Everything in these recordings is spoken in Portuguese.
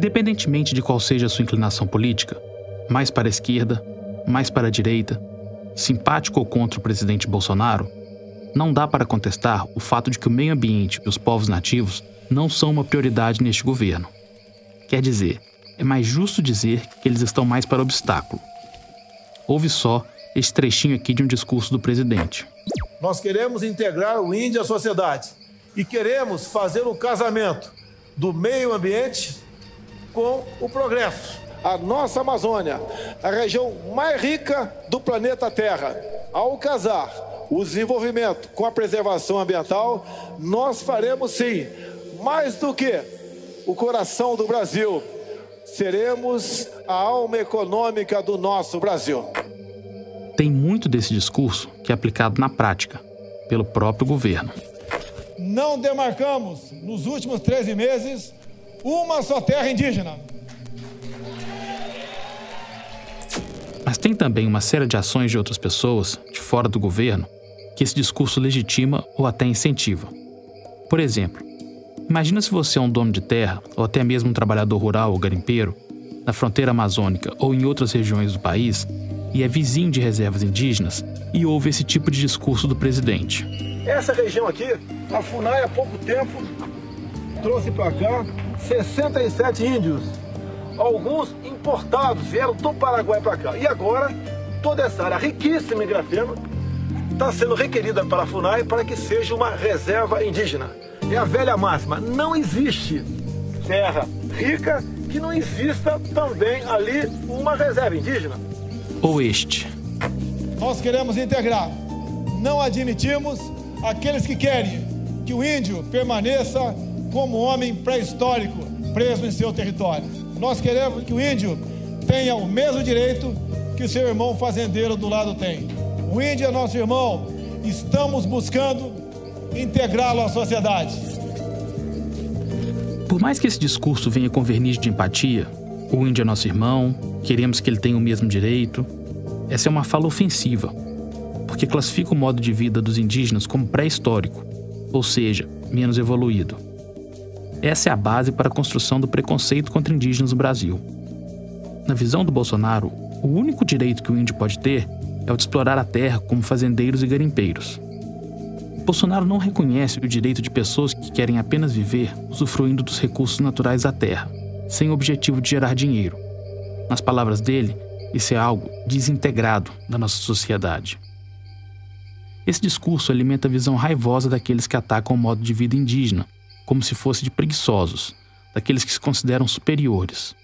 Independentemente de qual seja a sua inclinação política, mais para a esquerda, mais para a direita, simpático ou contra o presidente Bolsonaro, não dá para contestar o fato de que o meio ambiente e os povos nativos não são uma prioridade neste governo. Quer dizer, é mais justo dizer que eles estão mais para obstáculo. Ouve só este trechinho aqui de um discurso do presidente. Nós queremos integrar o índio à sociedade e queremos fazer o casamento do meio ambiente com o progresso. A nossa Amazônia, a região mais rica do planeta Terra, ao casar o desenvolvimento com a preservação ambiental, nós faremos sim, mais do que o coração do Brasil, seremos a alma econômica do nosso Brasil. Tem muito desse discurso que é aplicado na prática, pelo próprio governo. Não demarcamos, nos últimos 13 meses, uma só terra indígena. Mas tem também uma série de ações de outras pessoas, de fora do governo, que esse discurso legitima ou até incentiva. Por exemplo, imagina se você é um dono de terra, ou até mesmo um trabalhador rural ou garimpeiro, na fronteira amazônica ou em outras regiões do país, e é vizinho de reservas indígenas, e ouve esse tipo de discurso do presidente. Essa região aqui, a FUNAI há pouco tempo trouxe para cá 67 índios. Alguns importados vieram do Paraguai para cá. E agora, toda essa área riquíssima em grafeno está sendo requerida para a FUNAI para que seja uma reserva indígena. É a velha máxima, não existe terra rica que não exista também ali uma reserva indígena. Ou este. Nós queremos integrar, não admitimos aqueles que querem que o índio permaneça como homem pré-histórico preso em seu território. Nós queremos que o índio tenha o mesmo direito que o seu irmão fazendeiro do lado tem. O índio é nosso irmão, estamos buscando integrá-lo à sociedade. Por mais que esse discurso venha com verniz de empatia, o índio é nosso irmão, queremos que ele tenha o mesmo direito, essa é uma fala ofensiva, porque classifica o modo de vida dos indígenas como pré-histórico, ou seja, menos evoluído. Essa é a base para a construção do preconceito contra indígenas no Brasil. Na visão do Bolsonaro, o único direito que o índio pode ter é o de explorar a terra como fazendeiros e garimpeiros. Bolsonaro não reconhece o direito de pessoas que querem apenas viver usufruindo dos recursos naturais da terra, sem o objetivo de gerar dinheiro. Nas palavras dele, isso é algo desintegrado da nossa sociedade. Esse discurso alimenta a visão raivosa daqueles que atacam o modo de vida indígena, como se fosse de preguiçosos, daqueles que se consideram superiores.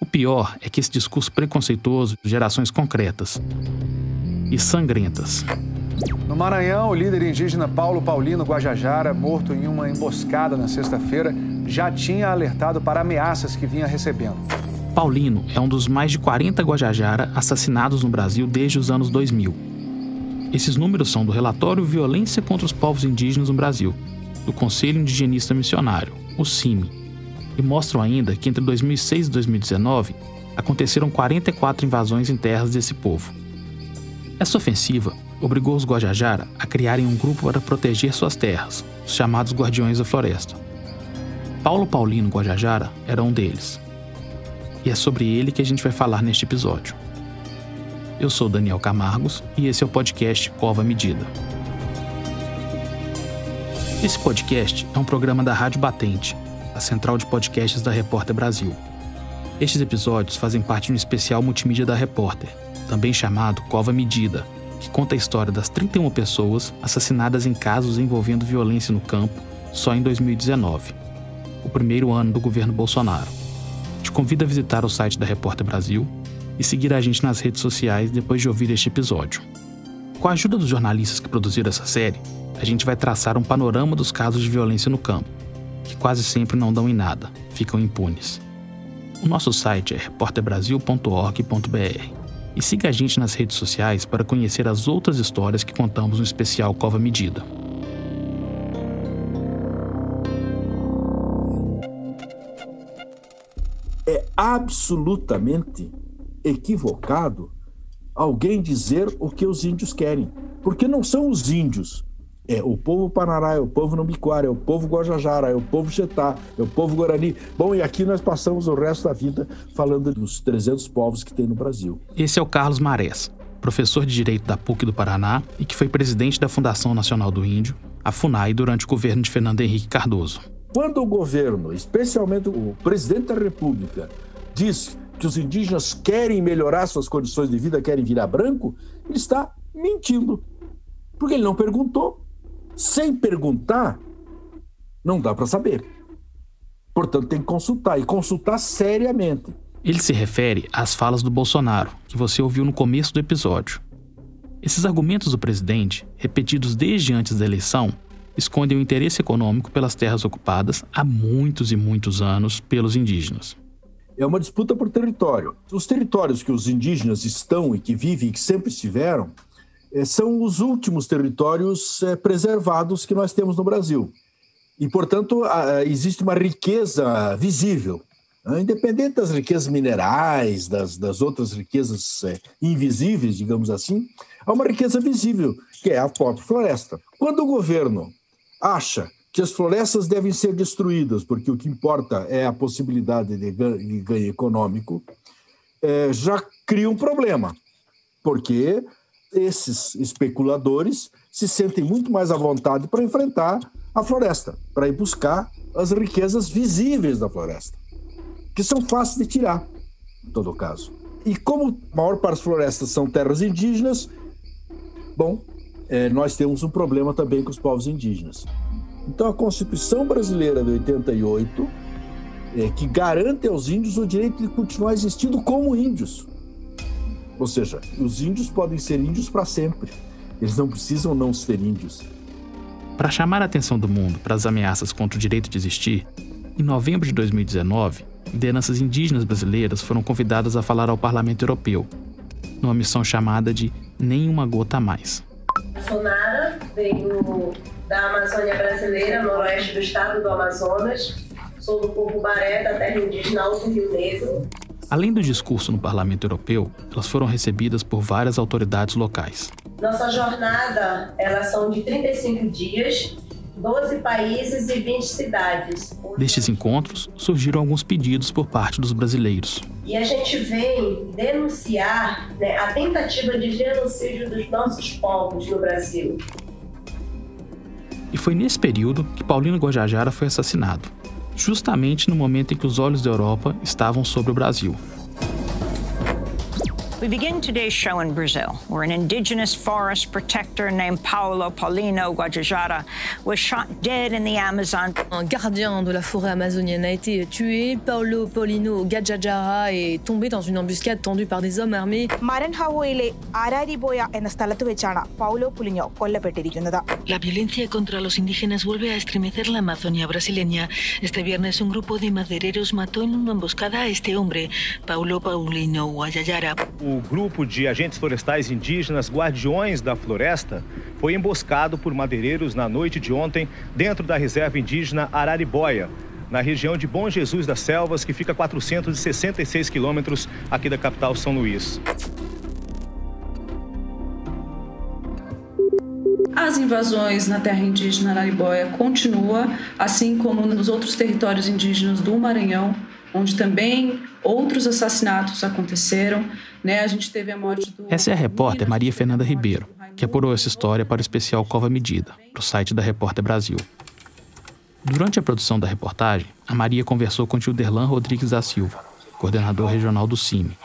O pior é que esse discurso preconceituoso gera ações concretas e sangrentas. No Maranhão, o líder indígena Paulo Paulino Guajajara, morto em uma emboscada na sexta-feira, já tinha alertado para ameaças que vinha recebendo. Paulino é um dos mais de 40 Guajajara assassinados no Brasil desde os anos 2000. Esses números são do relatório Violência contra os Povos Indígenas no Brasil, do Conselho Indigenista Missionário, o CIMI, e mostram ainda que entre 2006 e 2019 aconteceram 44 invasões em terras desse povo. Essa ofensiva obrigou os Guajajara a criarem um grupo para proteger suas terras, os chamados Guardiões da Floresta. Paulo Paulino Guajajara era um deles. E é sobre ele que a gente vai falar neste episódio. Eu sou Daniel Camargos e esse é o podcast Cova Medida. Esse podcast é um programa da Rádio Batente, a central de podcasts da Repórter Brasil. Estes episódios fazem parte de um especial multimídia da Repórter, também chamado Cova Medida, que conta a história das 31 pessoas assassinadas em casos envolvendo violência no campo só em 2019, o primeiro ano do governo Bolsonaro. Te convido a visitar o site da Repórter Brasil e seguir a gente nas redes sociais depois de ouvir este episódio. Com a ajuda dos jornalistas que produziram essa série, a gente vai traçar um panorama dos casos de violência no campo, que quase sempre não dão em nada, ficam impunes. O nosso site é repórterbrasil.org.br e siga a gente nas redes sociais para conhecer as outras histórias que contamos no especial Cova Medida. É absolutamente equivocado alguém dizer o que os índios querem, porque não são os índios É o povo Panará, é o povo Numbiquara, é o povo Guajajara, é o povo Chetá, é o povo Guarani. Bom, e aqui nós passamos o resto da vida falando dos 300 povos que tem no Brasil. Esse é o Carlos Marés, professor de Direito da PUC do Paraná e que foi presidente da Fundação Nacional do Índio, a FUNAI, durante o governo de Fernando Henrique Cardoso. Quando o governo, especialmente o presidente da República, diz que os indígenas querem melhorar suas condições de vida, querem virar branco, ele está mentindo, porque ele não perguntou. Sem perguntar, não dá para saber. Portanto, tem que consultar, e consultar seriamente. Ele se refere às falas do Bolsonaro, que você ouviu no começo do episódio. Esses argumentos do presidente, repetidos desde antes da eleição, escondem o interesse econômico pelas terras ocupadas há muitos e muitos anos pelos indígenas. É uma disputa por território. Os territórios que os indígenas estão e que vivem e que sempre estiveram são os últimos territórios preservados que nós temos no Brasil. E, portanto, existe uma riqueza visível, independente das riquezas minerais, das outras riquezas invisíveis, digamos assim, há uma riqueza visível, que é a própria floresta. Quando o governo acha que as florestas devem ser destruídas, porque o que importa é a possibilidade de ganho econômico, já cria um problema, porque esses especuladores se sentem muito mais à vontade para enfrentar a floresta, para ir buscar as riquezas visíveis da floresta, que são fáceis de tirar, em todo caso. E como a maior parte das florestas são terras indígenas, bom, nós temos um problema também com os povos indígenas. Então, a Constituição Brasileira de 88, que garante aos índios o direito de continuar existindo como índios. Ou seja, os índios podem ser índios para sempre. Eles não precisam não ser índios. Para chamar a atenção do mundo para as ameaças contra o direito de existir, em novembro de 2019, lideranças indígenas brasileiras foram convidadas a falar ao Parlamento Europeu, numa missão chamada de Nem Uma Gota a Mais. Sonara veio da Amazônia brasileira, noroeste do estado do Amazonas. Sou do povo Baré, da terra indígena Alto Rio Negro. Além do discurso no Parlamento Europeu, elas foram recebidas por várias autoridades locais. Nossa jornada, elas são de 35 dias, 12 países e 20 cidades. Destes encontros, surgiram alguns pedidos por parte dos brasileiros. E a gente vem denunciar, a tentativa de genocídio dos nossos povos no Brasil. E foi nesse período que Paulino Guajajara foi assassinado, justamente no momento em que os olhos da Europa estavam sobre o Brasil. We begin today's show in Brazil, where an indigenous forest protector named Paulo Paulino Guajajara was shot dead in the Amazon. Un gardien de la forêt amazonienne a été tué. Paulo Paulino Guajajara est tombé dans une embuscade tendue par des hommes armés. Maranhão-ലെ Arariboya എന്ന സ്ഥലത്ത് വെച്ചാണ് പൗലോ പുലിഞ്ഞോ കൊല്ലപ്പെട്ടിരിക്കുന്നത്. La violencia contra los indígenas vuelve a estremecer la Amazonia brasileña. Este viernes un grupo de madereros mató en una emboscada a este hombre, Paulo Paulino Guajajara. O grupo de agentes florestais indígenas Guardiões da Floresta foi emboscado por madeireiros na noite de ontem dentro da reserva indígena Arariboya, na região de Bom Jesus das Selvas, que fica a 466 quilômetros aqui da capital São Luís. As invasões na terra indígena Arariboya continuam, assim como nos outros territórios indígenas do Maranhão, onde também outros assassinatos aconteceram, A gente teve a morte do... Essa é a repórter Maria Fernanda Ribeiro, que apurou essa história para o especial Cova Medida, para o site da Repórter Brasil. Durante a produção da reportagem, a Maria conversou com Gilderlan Rodrigues da Silva, coordenador regional do CIMI.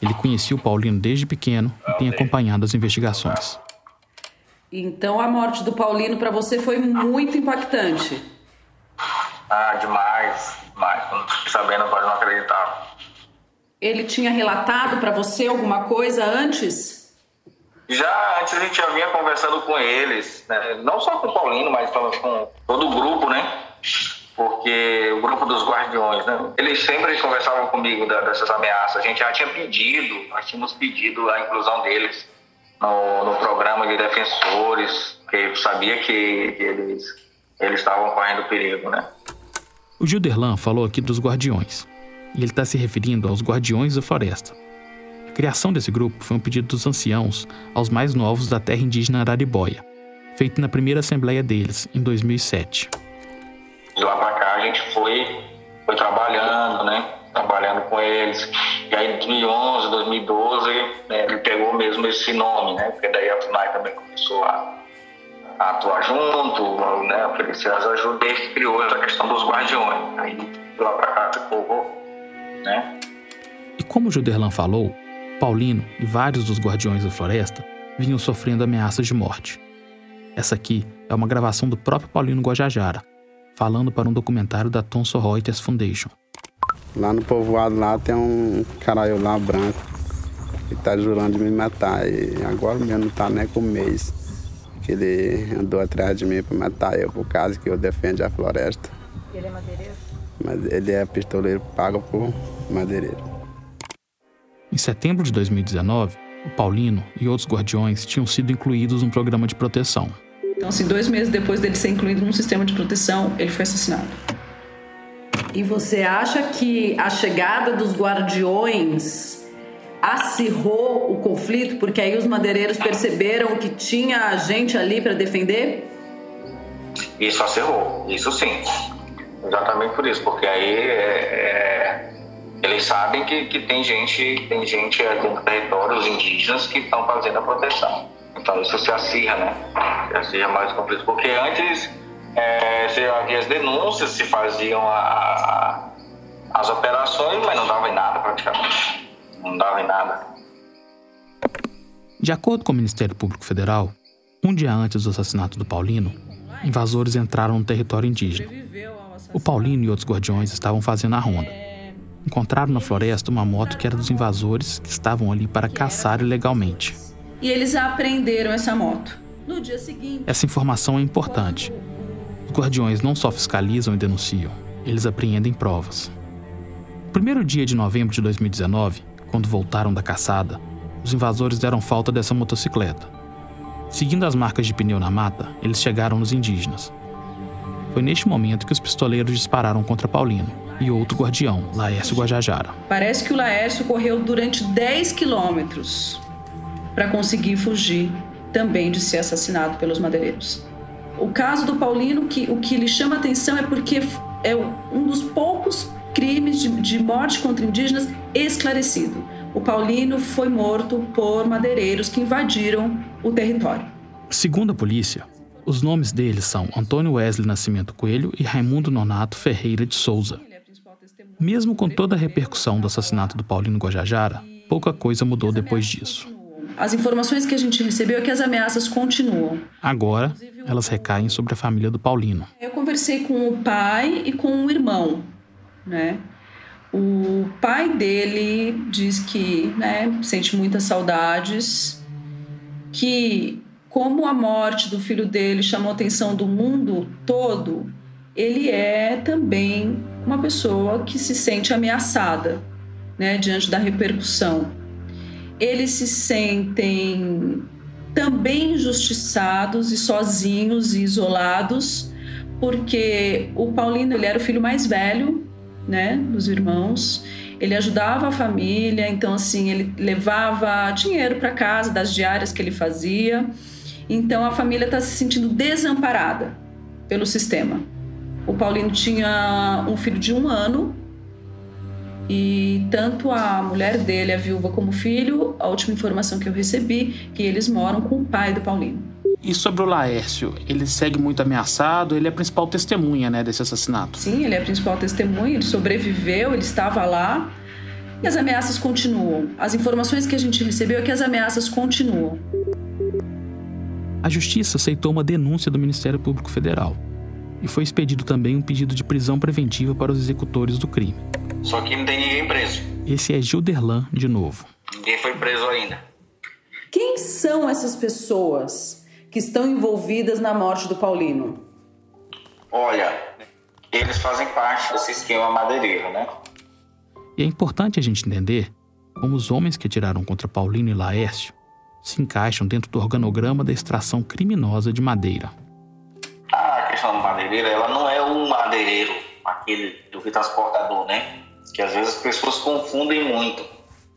Ele conhecia o Paulino desde pequeno e tem acompanhado as investigações. Então a morte do Paulino para você foi muito impactante. Demais. Quando fiquei sabendo, eu quase não acreditava. Ele tinha relatado para você alguma coisa antes? Já antes a gente já vinha conversando com eles, não só com o Paulino, mas com todo o grupo, Porque o grupo dos Guardiões, Eles sempre conversavam comigo dessas ameaças. A gente já tinha nós tínhamos pedido a inclusão deles no programa de defensores, porque sabia que eles estavam correndo perigo, O Gilderlan falou aqui dos Guardiões, e ele está se referindo aos Guardiões da Floresta. A criação desse grupo foi um pedido dos anciãos aos mais novos da terra indígena Arariboya, feito na primeira assembleia deles, em 2007. De lá para cá a gente foi trabalhando, né? Trabalhando com eles. E aí em 2011, 2012, né, ele pegou mesmo esse nome, né? Porque daí a FUNAI também começou a atuar junto, né? Oferecer as ajudas e criou essa questão dos guardiões. Aí de lá para cá ficou, né? E como o Juderlan falou, Paulino e vários dos guardiões da floresta vinham sofrendo ameaças de morte. Essa aqui é uma gravação do próprio Paulino Guajajara, falando para um documentário da Thomson Reuters Foundation. Lá no povoado lá tem um caralho lá branco que tá jurando de me matar. E agora mesmo não tá nem com um mês que ele andou atrás de mim para matar eu por causa que eu defendo a floresta. Ele é madeireiro? Mas ele é pistoleiro pago por madeireiro. Em setembro de 2019, o Paulino e outros guardiões tinham sido incluídos num programa de proteção. Então, assim, 2 meses depois dele ser incluído num sistema de proteção, ele foi assassinado. E você acha que a chegada dos guardiões acirrou o conflito? Porque aí os madeireiros perceberam que tinha gente ali para defender? Isso acirrou, isso sim. Exatamente por isso, porque aí eles sabem que tem gente dentro do território, os indígenas, que estão fazendo a proteção. Então isso se acirra, né? Se acirra mais o conflito. Porque antes havia as denúncias, se faziam as operações, mas não dava em nada praticamente. Não dava em nada. De acordo com o Ministério Público Federal, um dia antes do assassinato do Paulino, invasores entraram no território indígena. O Paulino e outros guardiões estavam fazendo a ronda. Encontraram na floresta uma moto que era dos invasores que estavam ali para caçar ilegalmente. E eles apreenderam essa moto. No dia seguinte... Essa informação é importante. Os guardiões não só fiscalizam e denunciam, eles apreendem provas. No primeiro dia de novembro de 2019, quando voltaram da caçada, os invasores deram falta dessa motocicleta. Seguindo as marcas de pneu na mata, eles chegaram nos indígenas. Foi neste momento que os pistoleiros dispararam contra Paulino e outro guardião, Laércio Guajajara. Parece que o Laércio correu durante 10 quilômetros para conseguir fugir também de ser assassinado pelos madeireiros. O caso do Paulino, o que lhe chama atenção é porque é um dos poucos crimes de morte contra indígenas esclarecido. O Paulino foi morto por madeireiros que invadiram o território. Segundo a polícia, os nomes deles são Antônio Wesley Nascimento Coelho e Raimundo Nonato Ferreira de Souza. Mesmo com toda a repercussão do assassinato do Paulino Guajajara, pouca coisa mudou depois disso. As informações que a gente recebeu é que as ameaças continuam. Agora, elas recaem sobre a família do Paulino. Eu conversei com o pai e com o irmão, né? O pai dele diz que, né, sente muitas saudades, que como a morte do filho dele chamou a atenção do mundo todo, ele é também uma pessoa que se sente ameaçada, né, diante da repercussão. Eles se sentem também injustiçados e sozinhos e isolados, porque o Paulino, ele era o filho mais velho, né, dos irmãos. Ele ajudava a família, então assim, ele levava dinheiro para casa das diárias que ele fazia. Então a família está se sentindo desamparada pelo sistema. O Paulino tinha um filho de 1 ano e tanto a mulher dele, a viúva, como o filho, a última informação que eu recebi, que eles moram com o pai do Paulino. E sobre o Laércio, ele segue muito ameaçado, ele é a principal testemunha, né, desse assassinato? Sim, ele é a principal testemunha, ele sobreviveu, ele estava lá e as ameaças continuam. As informações que a gente recebeu é que as ameaças continuam. A Justiça aceitou uma denúncia do Ministério Público Federal e foi expedido também um pedido de prisão preventiva para os executores do crime. Só que não tem ninguém preso. Esse é Juderlan de novo. Ninguém foi preso ainda. Quem são essas pessoas que estão envolvidas na morte do Paulino? Olha, eles fazem parte desse esquema madeireiro, né? E é importante a gente entender como os homens que atiraram contra Paulino e Laércio se encaixam dentro do organograma da extração criminosa de madeira. A questão do madeireiro, ela não é um madeireiro, aquele do transportador, né? Que às vezes as pessoas confundem muito.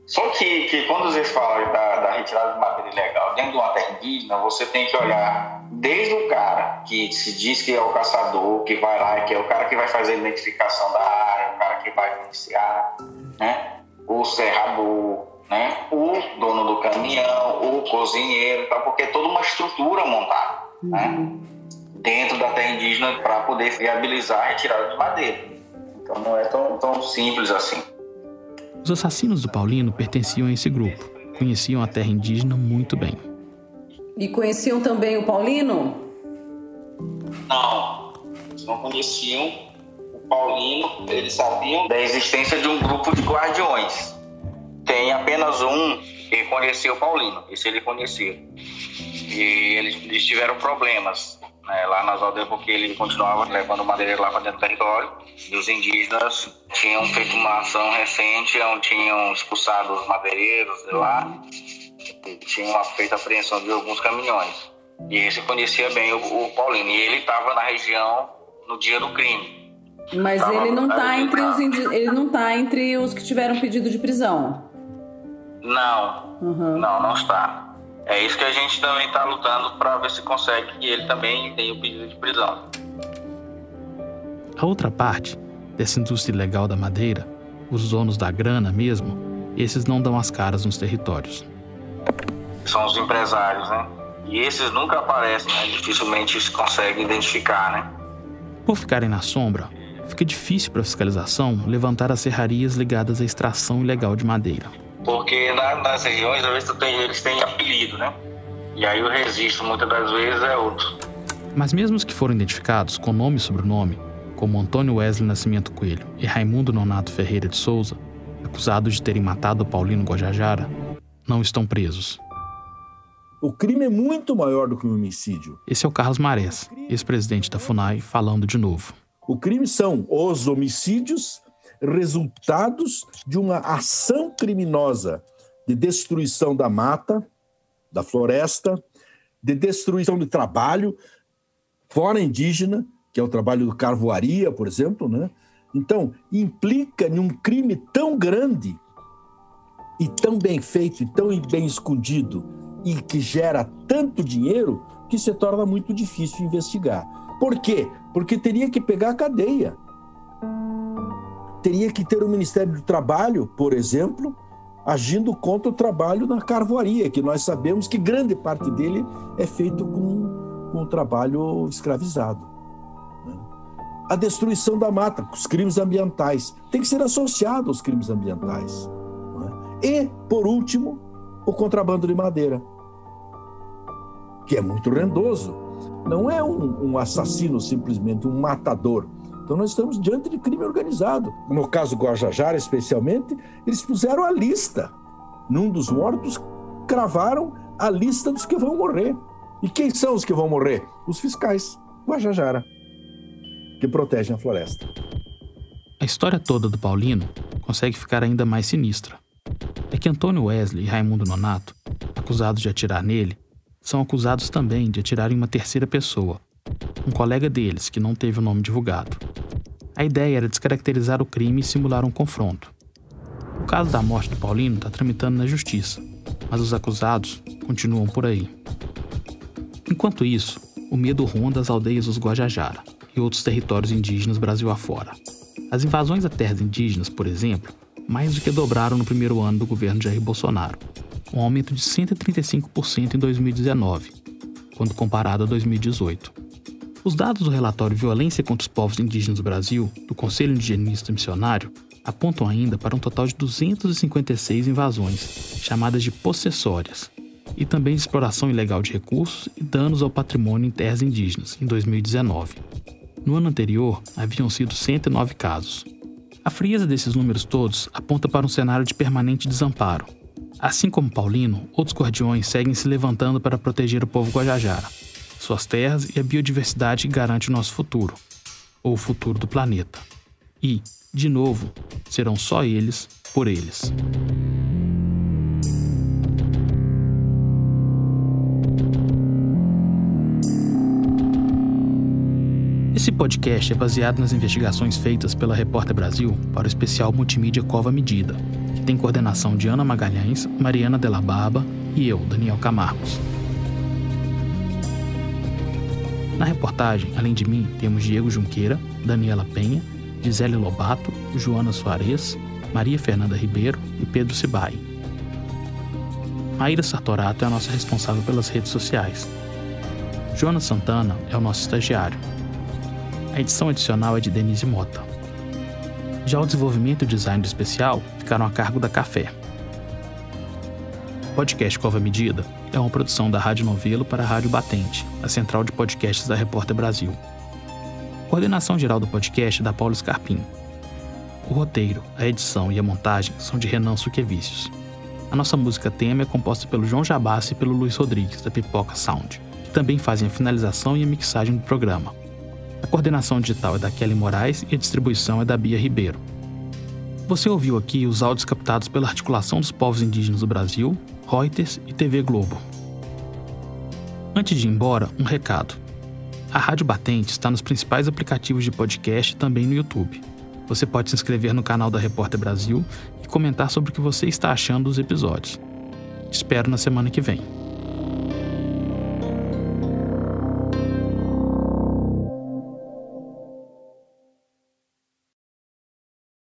Só que quando você fala da retirada de madeira ilegal dentro de uma terra indígena, você tem que olhar Desde o cara que se diz que é o caçador, que vai lá, que é o cara que vai fazer a identificação da área, o cara que vai iniciar, né? O serrador, né? O dono do caminhão, o cozinheiro, tá? Porque é toda uma estrutura montada, né? Dentro da terra indígena para poder viabilizar a retirada de madeira. Então não é tão simples assim. Os assassinos do Paulino pertenciam a esse grupo, conheciam a terra indígena muito bem. E conheciam também o Paulino? Não, eles não conheciam o Paulino, eles sabiam da existência de um grupo de guardiões. Tem apenas um que conhecia o Paulino, esse ele conhecia. E eles tiveram problemas, né, lá nas aldeias, porque ele continuava levando madeira lá para dentro do território. E os indígenas tinham feito uma ação recente, onde tinham expulsado os madeireiros de lá. Tinham feito a apreensão de alguns caminhões. E esse conhecia bem o Paulino. E ele estava na região no dia do crime. Mas ele não está entre os que tiveram pedido de prisão? Não, não está. É isso que a gente também está lutando para ver se consegue que ele também tenha o pedido de prisão. A outra parte dessa indústria ilegal da madeira, os donos da grana mesmo, esses não dão as caras nos territórios. São os empresários, né? E esses nunca aparecem, né? Dificilmente se consegue identificar, né? Por ficarem na sombra, fica difícil para a fiscalização levantar as serrarias ligadas à extração ilegal de madeira. Porque nas regiões, às vezes, eles têm apelido, né? E aí o registro, muitas das vezes, é outro. Mas mesmo os que foram identificados com nome e sobrenome, como Antônio Wesley Nascimento Coelho e Raimundo Nonato Ferreira de Souza, acusados de terem matado o Paulino Guajajara, não estão presos. O crime é muito maior do que um homicídio. Esse é o Carlos Marés, ex-presidente da FUNAI, falando de novo. O crime são os homicídios resultados de uma ação criminosa de destruição da mata, da floresta, de destruição de trabalho fora indígena, que é o trabalho do carvoaria, por exemplo, né? Então, implica em um crime tão grande e tão bem feito e tão bem escondido e que gera tanto dinheiro que se torna muito difícil investigar. Por quê? Porque teria que pegar a cadeia. Teria que ter o Ministério do Trabalho, por exemplo, agindo contra o trabalho na carvoaria, que nós sabemos que grande parte dele é feito com o trabalho escravizado. A destruição da mata, os crimes ambientais, tem que ser associado aos crimes ambientais. E, por último, o contrabando de madeira, que é muito rendoso. Não é um assassino simplesmente, um matador. Então nós estamos diante de crime organizado. No caso Guajajara, especialmente, eles puseram a lista. Num dos mortos, cravaram a lista dos que vão morrer. E quem são os que vão morrer? Os fiscais Guajajara, que protegem a floresta. A história toda do Paulino consegue ficar ainda mais sinistra. É que Antônio Wesley e Raimundo Nonato, acusados de atirar nele, são acusados também de atirar em uma terceira pessoa, um colega deles que não teve o nome divulgado. A ideia era descaracterizar o crime e simular um confronto. O caso da morte do Paulino está tramitando na justiça, mas os acusados continuam por aí. Enquanto isso, o medo ronda as aldeias dos Guajajara e outros territórios indígenas Brasil afora. As invasões a terras indígenas, por exemplo, mais do que dobraram no primeiro ano do governo Jair Bolsonaro, um aumento de 135% em 2019, quando comparado a 2018. Os dados do relatório Violência contra os Povos Indígenas do Brasil, do Conselho Indigenista Missionário, apontam ainda para um total de 256 invasões, chamadas de possessórias, e também de exploração ilegal de recursos e danos ao patrimônio em terras indígenas, em 2019. No ano anterior, haviam sido 109 casos. A frieza desses números todos aponta para um cenário de permanente desamparo. Assim como Paulino, outros guardiões seguem se levantando para proteger o povo Guajajara, suas terras e a biodiversidade que garante o nosso futuro, ou o futuro do planeta. E, de novo, serão só eles por eles. Esse podcast é baseado nas investigações feitas pela Repórter Brasil para o especial multimídia Cova Medida, que tem coordenação de Ana Magalhães, Mariana Della Barba e eu, Daniel Camargos. Na reportagem, além de mim, temos Diego Junqueira, Daniela Penha, Gisele Lobato, Joana Soares, Maria Fernanda Ribeiro e Pedro Cibai. Maíra Sartorato é a nossa responsável pelas redes sociais. Jonas Santana é o nosso estagiário. A edição adicional é de Denise Mota. Já o desenvolvimento e o design do especial ficaram a cargo da Café. O podcast Cova Medida é uma produção da Rádio Novelo para a Rádio Batente, a central de podcasts da Repórter Brasil. A coordenação geral do podcast é da Paulo Scarpim. O roteiro, a edição e a montagem são de Renan Suquevicius. A nossa música tema é composta pelo João Jabassi e pelo Luiz Rodrigues, da Pipoca Sound, que também fazem a finalização e a mixagem do programa. A coordenação digital é da Kelly Moraes e a distribuição é da Bia Ribeiro. Você ouviu aqui os áudios captados pela Articulação dos Povos Indígenas do Brasil, Reuters e TV Globo. Antes de ir embora, um recado. A Rádio Batente está nos principais aplicativos de podcast e também no YouTube. Você pode se inscrever no canal da Repórter Brasil e comentar sobre o que você está achando dos episódios. Te espero na semana que vem.